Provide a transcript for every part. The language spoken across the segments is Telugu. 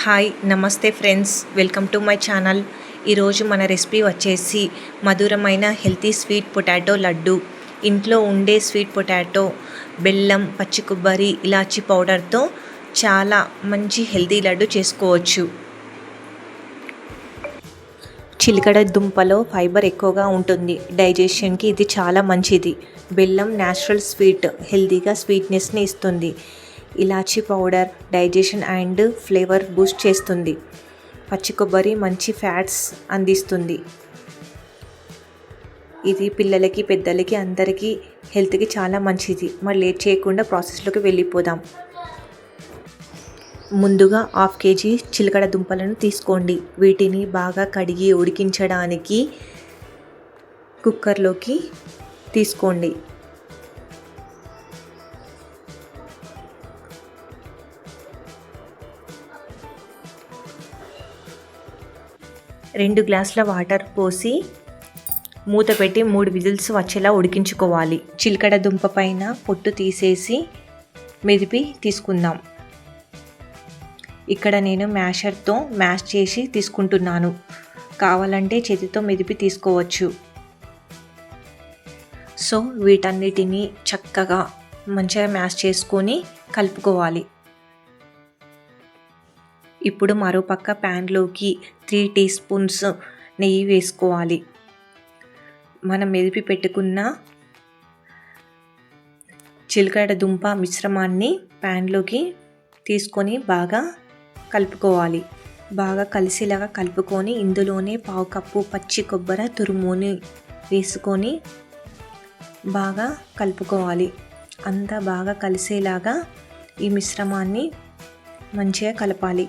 హాయ్ నమస్తే friends, welcome to my channel. ఈరోజు మన రెసిపీ వచ్చేసి మధురమైన హెల్తీ స్వీట్ పొటాటో లడ్డు. ఇంట్లో ఉండే స్వీట్ పొటాటో, బెల్లం, పచ్చి కొబ్బరి, ఇలాచీ పౌడర్తో చాలా మంచి హెల్తీ లడ్డు చేసుకోవచ్చు. చిలకడ దుంపలో ఫైబర్ ఎక్కువగా ఉంటుంది. డైజెషన్కి ఇది చాలా మంచిది. బెల్లం న్యాచురల్ స్వీట్, హెల్తీగా స్వీట్నెస్ని ఇస్తుంది. ఇలాచీ powder digestion and flavour boost చేస్తుంది. పచ్చి కొబ్బరి మంచి ఫ్యాట్స్ అందిస్తుంది. ఇది పిల్లలకి, పెద్దలకి, అందరికీ హెల్త్కి చాలా మంచిది. మరి లేట్ చేయకుండా ప్రాసెస్లోకి వెళ్ళిపోదాం. ముందుగా 1/2 kg చిలకడ దుంపలను తీసుకోండి. వీటిని బాగా కడిగి ఉడికించడానికి కుక్కర్లోకి తీసుకోండి. రెండు గ్లాసుల వాటర్ పోసి మూత పెట్టి 3 విజిల్స్ వచ్చేలా ఉడికించుకోవాలి. చిలకడ దుంప పైన పొట్టు తీసేసి మెదిపి తీసుకుందాం. ఇక్కడ నేను మ్యాషర్తో మ్యాష్ చేసి తీసుకుంటున్నాను. కావాలంటే చేతితో మెదిపి తీసుకోవచ్చు. సో వీటన్నిటిని చక్కగా మంచిగా మ్యాష్ చేసుకొని కలుపుకోవాలి. ఇప్పుడు మరోపక్క ప్యాన్లోకి 3 teaspoons నెయ్యి వేసుకోవాలి. మనం మెదిపి పెట్టుకున్న చిలకడ దుంప మిశ్రమాన్ని ప్యాన్లోకి తీసుకొని బాగా కలుపుకోవాలి. బాగా కలిసేలాగా కలుపుకొని ఇందులోనే 1/2 కప్పు పచ్చి కొబ్బరి తురుముని వేసుకొని బాగా కలుపుకోవాలి. అంతా బాగా కలిసేలాగా ఈ మిశ్రమాన్ని మంచిగా కలపాలి.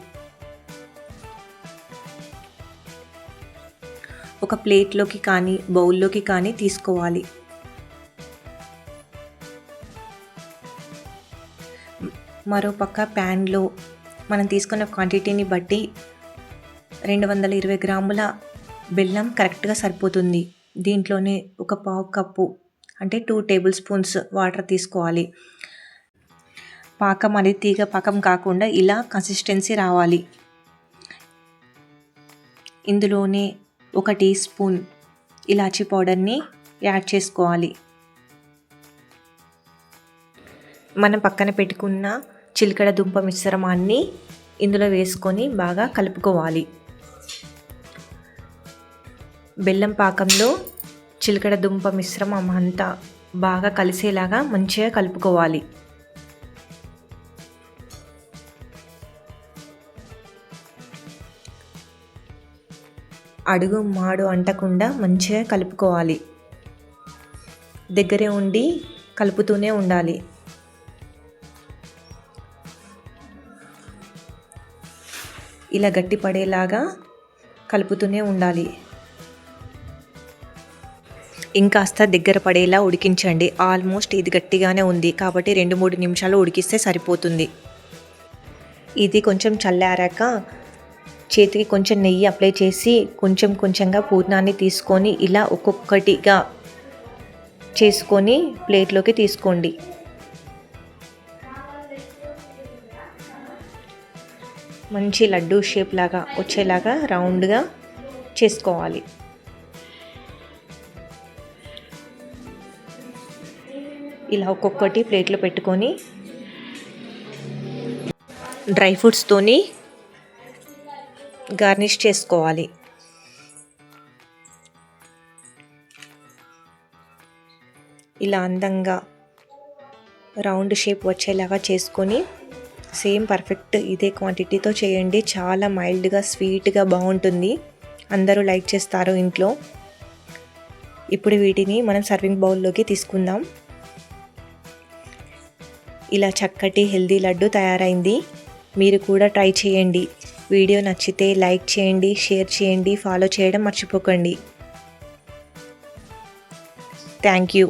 ఒక ప్లేట్లోకి కానీ బౌల్లోకి కానీ తీసుకోవాలి. మరోపక్క ప్యాన్లో మనం తీసుకున్న క్వాంటిటీని బట్టి 220 గ్రాముల బెల్లం కరెక్ట్గా సరిపోతుంది. దీంట్లోనే ఒక 1/2 కప్పు అంటే 2 tablespoons వాటర్ తీసుకోవాలి. పాకం అనేది తీగ పాకం కాకుండా ఇలా కన్సిస్టెన్సీ రావాలి. ఇందులోనే 1 teaspoon ఇలాచీ పౌడర్ని యాడ్ చేసుకోవాలి. మనం పక్కన పెట్టుకున్న చిలకడ దుంప మిశ్రమాన్ని ఇందులో వేసుకొని బాగా కలుపుకోవాలి. బెల్లం పాకంలో చిలకడ దుంప మిశ్రమం అంతా బాగా కలిసేలాగా మంచిగా కలుపుకోవాలి. అడుగు మాడు అంటకుండా మంచిగా కలుపుకోవాలి. దగ్గరే ఉండి కలుపుతూనే ఉండాలి. ఇలా గట్టి పడేలాగా కలుపుతూనే ఉండాలి. ఇంకాస్త దగ్గర పడేలా ఉడికించండి. ఆల్మోస్ట్ ఇది గట్టిగానే ఉంది కాబట్టి 2-3 నిమిషాలు ఉడికిస్తే సరిపోతుంది. ఇది కొంచెం చల్లారాక చేతికి కొంచెం నెయ్యి అప్లై చేసి కొంచెంగా పూర్ణాన్ని తీసుకొని ఇలా ఒక్కొక్కటిగా చేసుకొని ప్లేట్లోకి తీసుకోండి. మంచి లడ్డూ షేప్ లాగా వచ్చేలాగా రౌండ్గా చేసుకోవాలి. ఇలా ఒక్కొక్కటి ప్లేట్లో పెట్టుకొని డ్రై ఫ్రూట్స్తోని గార్నిష్ చేసుకోవాలి. ఇలా అందంగా రౌండ్ షేప్ వచ్చేలాగా చేసుకొని సేమ్ పర్ఫెక్ట్ ఇదే క్వాంటిటీతో చేయండి. చాలా మైల్డ్గా స్వీట్గా బాగుంటుంది. అందరూ లైక్ చేస్తారు ఇంట్లో. ఇప్పుడు వీటిని మనం సర్వింగ్ బౌల్లోకి తీసుకుందాం. ఇలా చక్కటి హెల్దీ లడ్డు తయారైంది. మీరు కూడా ట్రై చేయండి. వీడియో నచ్చితే లైక్ చేయండి, షేర్ చేయండి, ఫాలో చేయడం మర్చిపోకండి. Thank you.